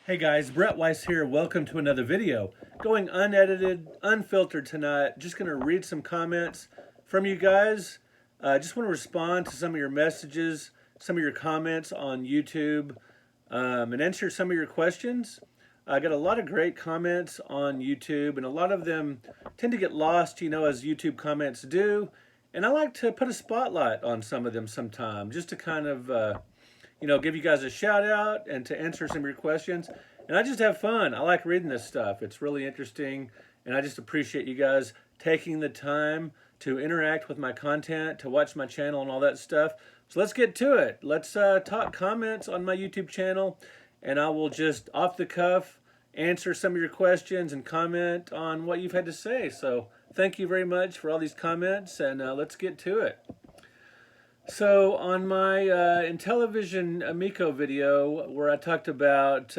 Hey guys, Brett Weiss here. Welcome to another video. Going unedited, unfiltered tonight. Just going to read some comments from you guys. Just want to respond to some of your messages, some of your comments on YouTube, and answer some of your questions. I got a lot of great comments on YouTube, and a lot of them tend to get lost, as YouTube comments do. And I like to put a spotlight on some of them sometime, just to kind of give you guys a shout out and to answer some of your questions. And I just have fun. I like reading this stuff. It's really interesting. And I just appreciate you guys taking the time to interact with my content, to watch my channel and all that stuff. So let's get to it. Let's talk comments on my YouTube channel. And I will just off the cuff answer some of your questions and comment on what you've had to say. So thank you very much for all these comments. And let's get to it. So on my Intellivision Amico video where I talked about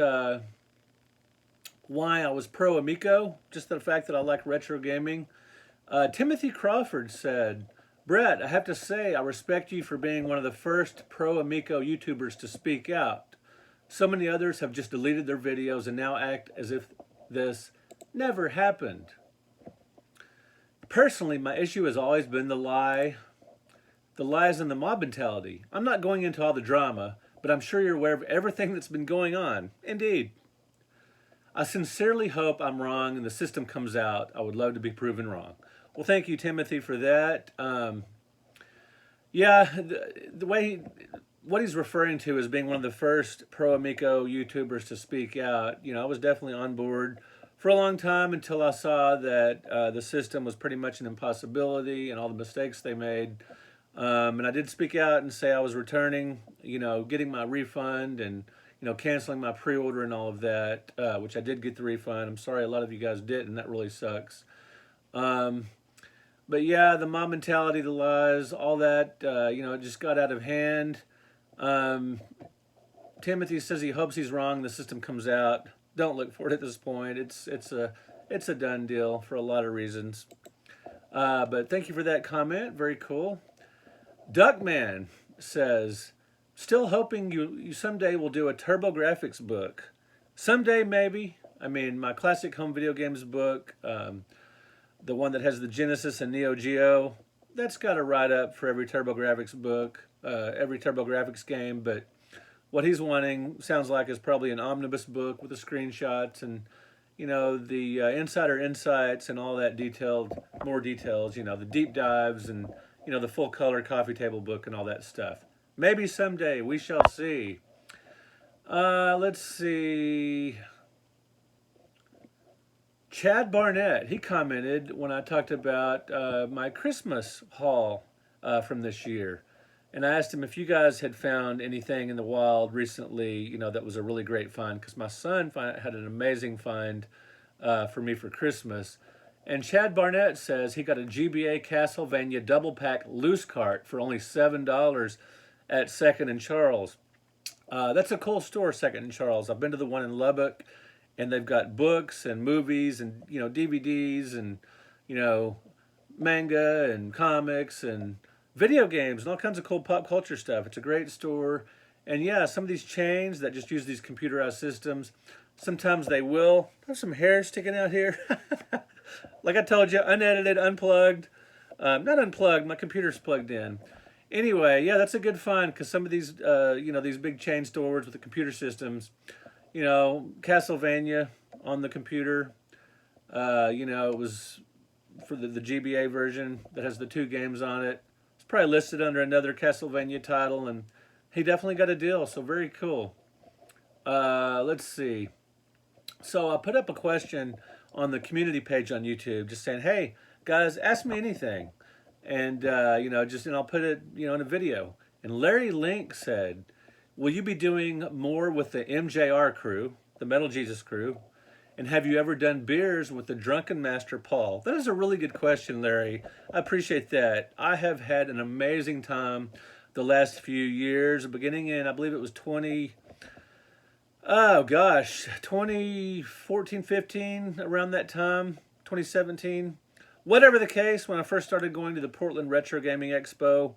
why I was pro Amico, just the fact that I like retro gaming, Timothy Crawford said, "Brett, I have to say I respect you for being one of the first pro Amico YouTubers to speak out. So many others have just deleted their videos and now act as if this never happened. Personally, my issue has always been the lies and the mob mentality. I'm not going into all the drama, but I'm sure you're aware of everything that's been going on. Indeed. I sincerely hope I'm wrong and the system comes out. I would love to be proven wrong." Well, thank you, Timothy, for that. What he's referring to as being one of the first pro Amico YouTubers to speak out, I was definitely on board for a long time until I saw that the system was pretty much an impossibility and all the mistakes they made. And I did speak out and say I was returning, getting my refund and, canceling my pre-order and all of that, which I did get the refund. I'm sorry a lot of you guys didn't. That really sucks. But yeah, the mob mentality, the lies, all that, it just got out of hand. Timothy says he hopes he's wrong. The system comes out. Don't look for it at this point. It's a done deal for a lot of reasons. But thank you for that comment. Very cool. Duckman says, "Still hoping you someday will do a TurboGrafx book." Someday, maybe. I mean, my classic home video games book, the one that has the Genesis and Neo Geo, that's got a write-up for every TurboGrafx book, every TurboGrafx game. But what he's wanting sounds like is probably an omnibus book with the screenshots and, the insider insights and all that more details, the deep dives and, the full color coffee table book and all that stuff. Maybe someday, we shall see. Let's see. Chad Barnett, he commented when I talked about my Christmas haul from this year. And I asked him if you guys had found anything in the wild recently, that was a really great find. Because my son had an amazing find for me for Christmas. And Chad Barnett says he got a GBA Castlevania double pack loose cart for only $7 at 2nd and Charles. That's a cool store, 2nd and Charles. I've been to the one in Lubbock, and they've got books and movies and DVDs and manga and comics and video games and all kinds of cool pop culture stuff. It's a great store. And yeah, some of these chains that just use these computerized systems, sometimes they will. There's some hair sticking out here. Like I told you, unedited, unplugged. Not unplugged, my computer's plugged in. Anyway, yeah, that's a good find because some of these, these big chain stores with the computer systems, Castlevania on the computer, it was for the GBA version that has the 2 games on it. It's probably listed under another Castlevania title, and he definitely got a deal, so very cool. Let's see. So I put up a question on the community page on YouTube, just saying, "Hey guys, ask me anything," and and I'll put it in a video. And Larry Link said, "Will you be doing more with the MJR crew, the Metal Jesus crew? And have you ever done beers with the Drunken Master Paul?" That is a really good question, Larry. I appreciate that. I have had an amazing time the last few years, beginning in, I believe it was 2014, 15, around that time, 2017. Whatever the case, when I first started going to the Portland Retro Gaming Expo,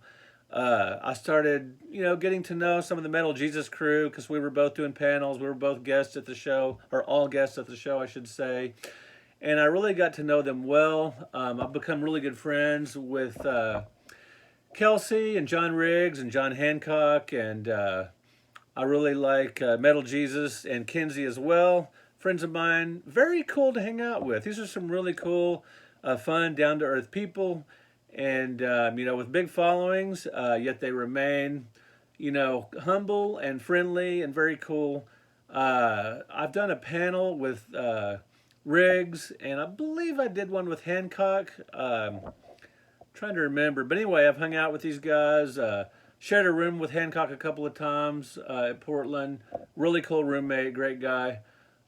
I started, getting to know some of the Metal Jesus crew because we were both doing panels. We were both guests at the show, or all guests at the show, I should say. And I really got to know them well. I've become really good friends with Kelsey and John Riggs and John Hancock, and I really like Metal Jesus and Kinsey as well. Friends of mine, very cool to hang out with. These are some really cool, fun, down-to-earth people, and with big followings, yet they remain, humble and friendly and very cool. I've done a panel with Riggs, and I believe I did one with Hancock. Trying to remember, but anyway, I've hung out with these guys. Shared a room with Hancock a couple of times at Portland. Really cool roommate, great guy.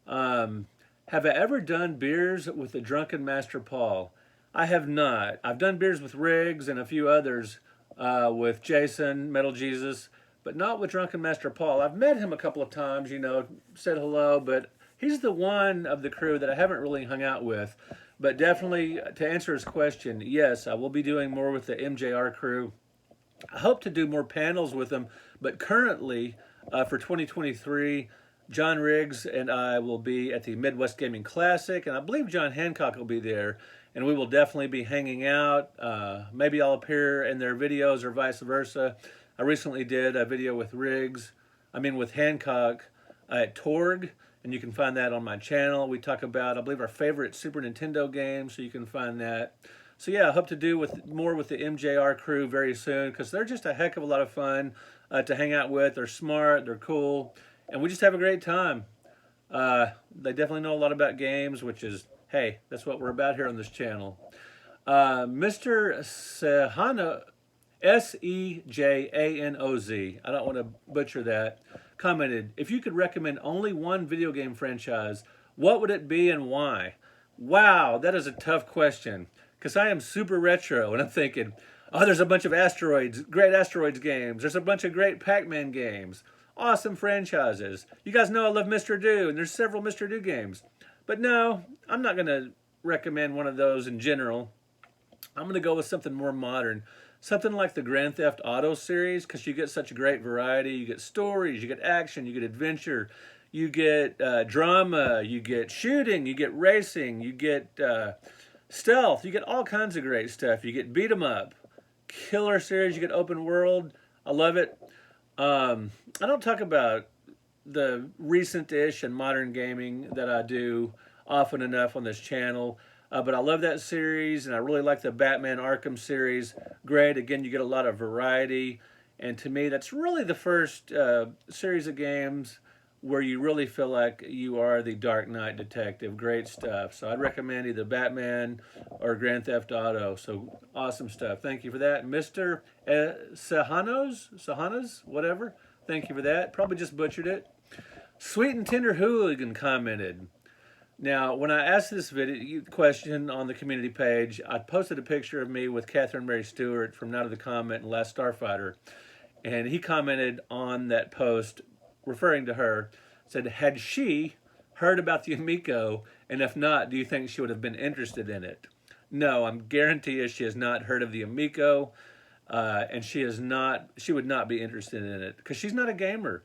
Have I ever done beers with the Drunken Master Paul? I have not. I've done beers with Riggs and a few others, with Jason, Metal Jesus, but not with Drunken Master Paul. I've met him a couple of times, said hello, but he's the one of the crew that I haven't really hung out with. But definitely, to answer his question, yes, I will be doing more with the MJR crew. I hope to do more panels with them, but currently, for 2023, John Riggs and I will be at the Midwest Gaming Classic, and I believe John Hancock will be there, and we will definitely be hanging out. Maybe I'll appear in their videos or vice versa. I recently did a video with with Hancock at Torg, and you can find that on my channel. We talk about, I believe, our favorite Super Nintendo games, so you can find that. So yeah, I hope to do more with the MJR crew very soon, because they're just a heck of a lot of fun to hang out with. They're smart, they're cool, and we just have a great time. They definitely know a lot about games, which is, hey, that's what we're about here on this channel. Mr. Sejano, Sejanoz, I don't want to butcher that, commented, if you could recommend only one video game franchise, what would it be and why? Wow, that is a tough question, because I am super retro, and I'm thinking, oh, there's a bunch of great Asteroids games. There's a bunch of great Pac-Man games. Awesome franchises. You guys know I love Mr. Do, and there's several Mr. Do games. But no, I'm not going to recommend one of those in general. I'm going to go with something more modern. Something like the Grand Theft Auto series, because you get such a great variety. You get stories, you get action, you get adventure, you get drama, you get shooting, you get racing, you get stealth, you get all kinds of great stuff. You get beat 'em up, killer series, you get open world. I love it. I don't talk about the recent-ish and modern gaming that I do often enough on this channel. But I love that series, and I really like the Batman Arkham series. Great. Again, you get a lot of variety. And to me, that's really the first series of games where you really feel like you are the Dark Knight detective. Great stuff. So I'd recommend either Batman or Grand Theft Auto. So awesome stuff. Thank you for that. Mr. Sejanos, whatever. Thank you for that. Probably just butchered it. Sweet and Tender Hooligan commented, now, when I asked this question on the community page, I posted a picture of me with Catherine Mary Stewart from Night of the Comet and Last Starfighter. And he commented on that post, referring to her, said, had she heard about the Amico, and if not, do you think she would have been interested in it? No, I'm guarantee you she has not heard of the Amico, and she would not be interested in it, because she's not a gamer.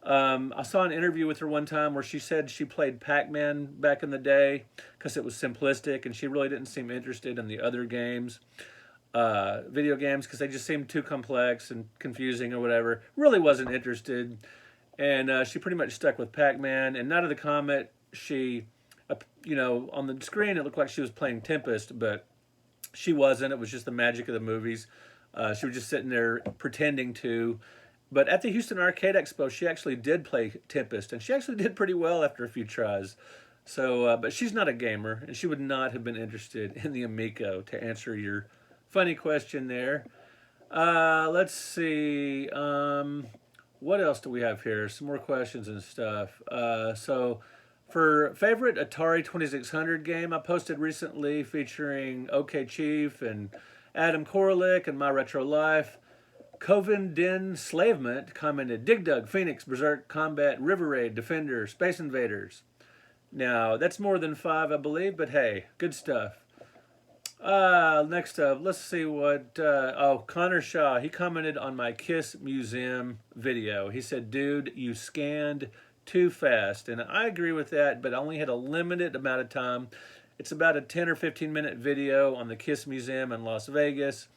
I saw an interview with her one time where she said she played Pac-Man back in the day because it was simplistic, and she really didn't seem interested in the other games, video games, because they just seemed too complex and confusing or whatever. Really wasn't interested, and she pretty much stuck with Pac-Man. And Night of the Comet, she, on the screen it looked like she was playing Tempest, but she wasn't. It was just the magic of the movies. She was just sitting there pretending to. But at the Houston Arcade Expo, she actually did play Tempest, and she actually did pretty well after a few tries. So, but she's not a gamer, and she would not have been interested in the Amico, to answer your funny question there. Let's see. What else do we have here? Some more questions and stuff. So, for favorite Atari 2600 game, I posted recently featuring OK Chief and Adam Korlick and My Retro Life. Coven Den Slavement commented, Dig Dug, Phoenix, Berserk, Combat, River Raid, Defender, Space Invaders. Now, that's more than 5, I believe, but hey, good stuff. Next up, let's see what. Oh, Connor Shaw. He commented on my Kiss Museum video. He said, "Dude, you scanned too fast," and I agree with that. But I only had a limited amount of time. It's about a 10 or 15-minute video on the Kiss Museum in Las Vegas,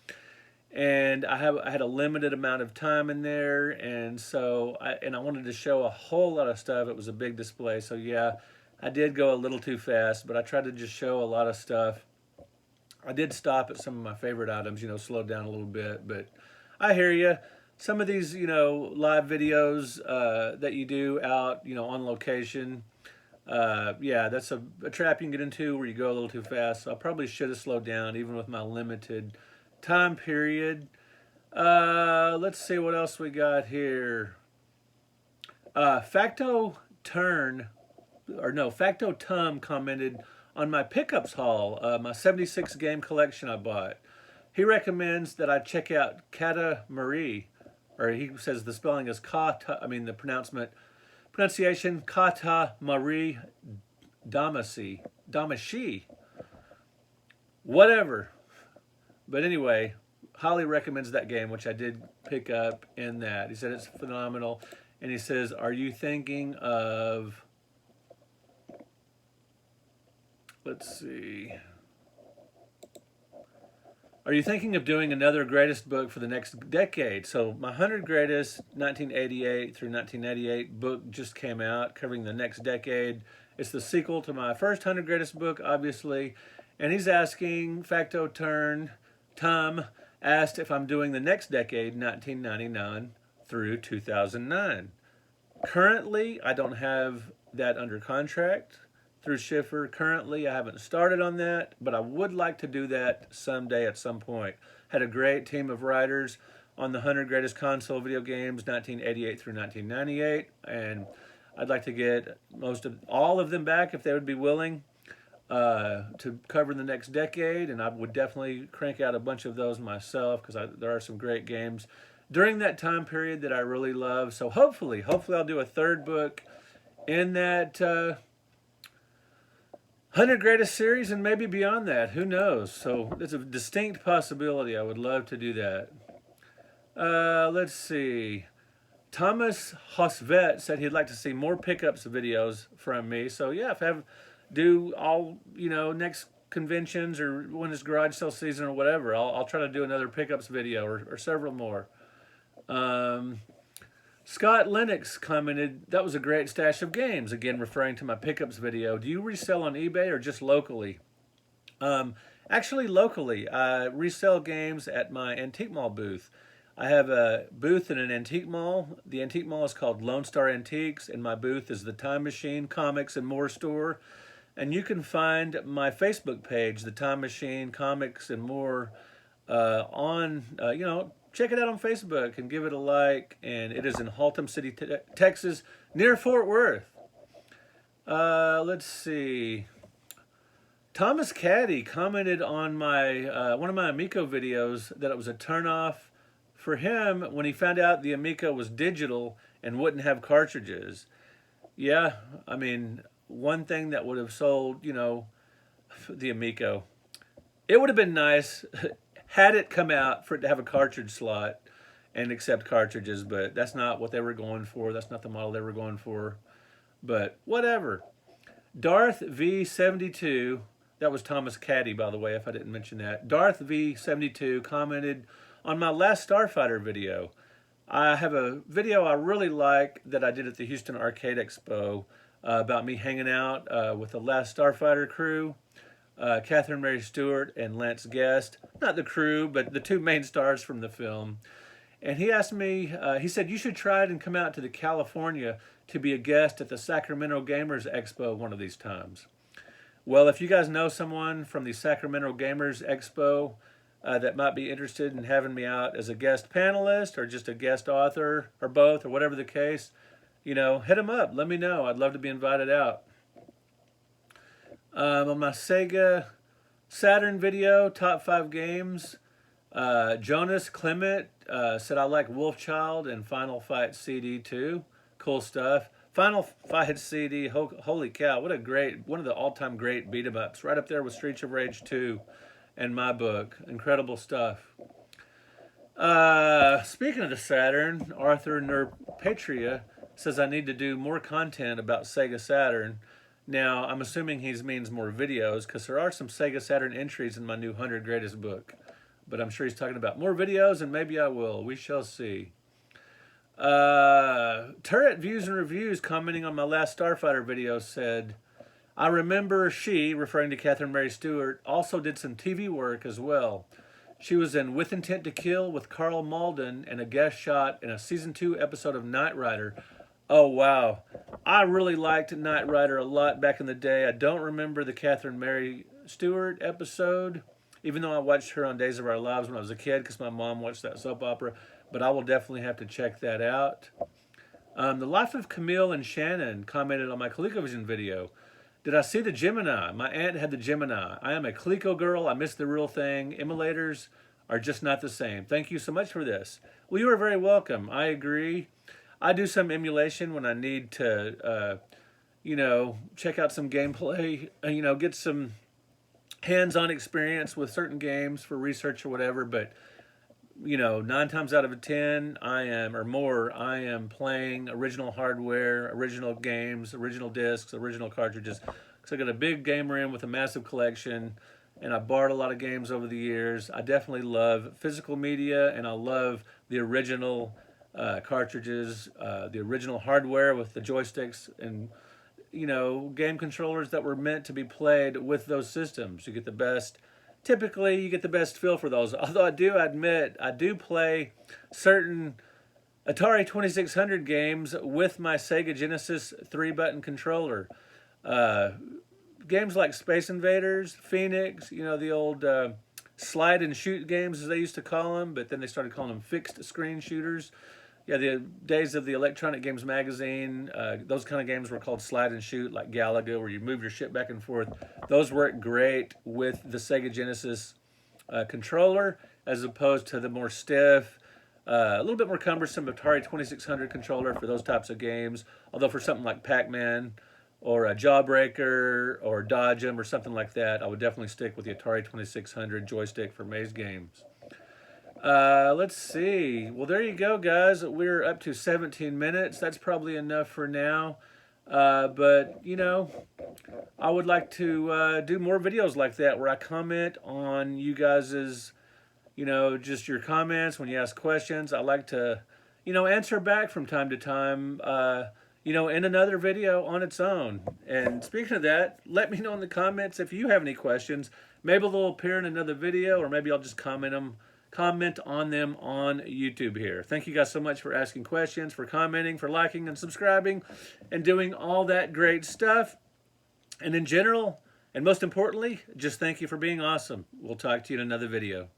and I had a limited amount of time in there, and so I wanted to show a whole lot of stuff. It was a big display, so yeah, I did go a little too fast, but I tried to just show a lot of stuff. I did stop at some of my favorite items, slow down a little bit, but I hear you. Some of these, live videos that you do out, on location, yeah, that's a trap you can get into where you go a little too fast. So I probably should have slowed down, even with my limited time period. Let's see what else we got here. Facto Tum commented on my pickups haul, my 76 game collection I bought. He recommends that I check out Kata Marie, or he says the spelling is the pronunciation Kata Marie Damashi. Whatever. But anyway, highly recommends that game, which I did pick up in that. He said it's phenomenal. And he says, are you thinking of, let's see, are you thinking of doing another greatest book for the next decade? So my 100 Greatest 1988 through 1998 book just came out, covering the next decade. It's the sequel to my first 100 Greatest book, obviously. And he's asking, Tom asked if I'm doing the next decade, 1999 through 2009. Currently, I don't have that under contract through Schiffer. Currently, I haven't started on that, but I would like to do that someday at some point. Had a great team of writers on the 100 Greatest Console Video Games, 1988 through 1998, and I'd like to get all of them back if they would be willing to cover the next decade, and I would definitely crank out a bunch of those myself because there are some great games during that time period that I really love. So hopefully I'll do a third book in that 100 Greatest series and maybe beyond that. Who knows? So it's a distinct possibility. I would love to do that. Let's see. Thomas Hosvet said he'd like to see more pickups videos from me. So yeah, if I do all, next conventions or when it's garage sale season or whatever, I'll try to do another pickups video or several more. Scott Lennox commented, that was a great stash of games, again referring to my pickups video. Do you resell on eBay or just locally? Actually locally. I resell games at my Antique Mall booth. I have a booth in an antique mall. The antique mall is called Lone Star Antiques, and my booth is the Time Machine Comics and More store. And you can find my Facebook page, the Time Machine Comics and More, check it out on Facebook and give it a like. And it is in Haltom City, Texas, near Fort Worth. Let's see. Thomas Caddy commented on my one of my Amico videos that it was a turnoff for him when he found out the Amico was digital and wouldn't have cartridges. Yeah, I mean, one thing that would have sold, the Amico, it would have been nice had it come out for it to have a cartridge slot and accept cartridges, but that's not what they were going for. That's not the model they were going for. But whatever. Darth V72, that was Thomas Caddy, by the way, if I didn't mention that. Darth V72 commented on my last Starfighter video. I have a video I really like that I did at the Houston Arcade Expo about me hanging out with the last Starfighter crew. Catherine Mary Stewart and Lance Guest. Not the crew, but the two main stars from the film. And he asked me, he said, you should try it and come out to the California to be a guest at the Sacramento Gamers Expo one of these times. Well, if you guys know someone from the Sacramento Gamers Expo that might be interested in having me out as a guest panelist or just a guest author or both or whatever the case, hit them up. Let me know. I'd love to be invited out. On my Sega Saturn video, top 5 games, Jonas Clement said I like Wolfchild and Final Fight CD 2. Cool stuff. Final Fight CD, holy cow, what a great, one of the all-time great beat-em-ups, right up there with Streets of Rage 2 and my book. Incredible stuff. Speaking of the Saturn, Arthur Nerpatria says I need to do more content about Sega Saturn. Now, I'm assuming he means more videos, because there are some Sega Saturn entries in my new 100 Greatest book. But I'm sure he's talking about more videos, and maybe I will. We shall see. Turret Views and Reviews, commenting on my last Starfighter video, said, I remember she, referring to Catherine Mary Stewart, also did some TV work as well. She was in With Intent to Kill with Carl Malden and a guest shot in a Season 2 episode of Knight Rider. Oh, wow. I really liked Knight Rider a lot back in the day. I don't remember the Catherine Mary Stewart episode, even though I watched her on Days of Our Lives when I was a kid because my mom watched that soap opera. But I will definitely have to check that out. The Life of Camille and Shannon commented on my ColecoVision video. Did I see the Gemini? My aunt had the Gemini. I am a Coleco girl. I miss the real thing. Emulators are just not the same. Thank you so much for this. Well, you are very welcome. I agree. I do some emulation when I need to, check out some gameplay, get some hands-on experience with certain games for research or whatever. But, 9 times out of 10, I am playing original hardware, original games, original discs, original cartridges. So I got a big game room with a massive collection, and I borrowed a lot of games over the years. I definitely love physical media, and I love the original cartridges, the original hardware with the joysticks and, game controllers that were meant to be played with those systems. Typically you get the best feel for those. Although I do admit, I do play certain Atari 2600 games with my Sega Genesis 3-button controller. Games like Space Invaders, Phoenix, the old slide and shoot games as they used to call them, but then they started calling them fixed screen shooters. Yeah, the days of the Electronic Games magazine, those kind of games were called slide and shoot, like Galaga, where you move your ship back and forth. Those work great with the Sega Genesis controller, as opposed to the more stiff, a little bit more cumbersome Atari 2600 controller for those types of games. Although for something like Pac-Man or a Jawbreaker or Dodge 'em or something like that, I would definitely stick with the Atari 2600 joystick for maze games. Let's see. Well, there you go, guys. We're up to 17 minutes. That's probably enough for now. But, I would like to do more videos like that where I comment on you guys's, just your comments when you ask questions. I like to, answer back from time to time, in another video on its own. And speaking of that, let me know in the comments if you have any questions. Maybe they'll appear in another video, or maybe I'll just comment on them on YouTube here. Thank you guys so much for asking questions, for commenting, for liking and subscribing, and doing all that great stuff. And in general, and most importantly, just thank you for being awesome. We'll talk to you in another video.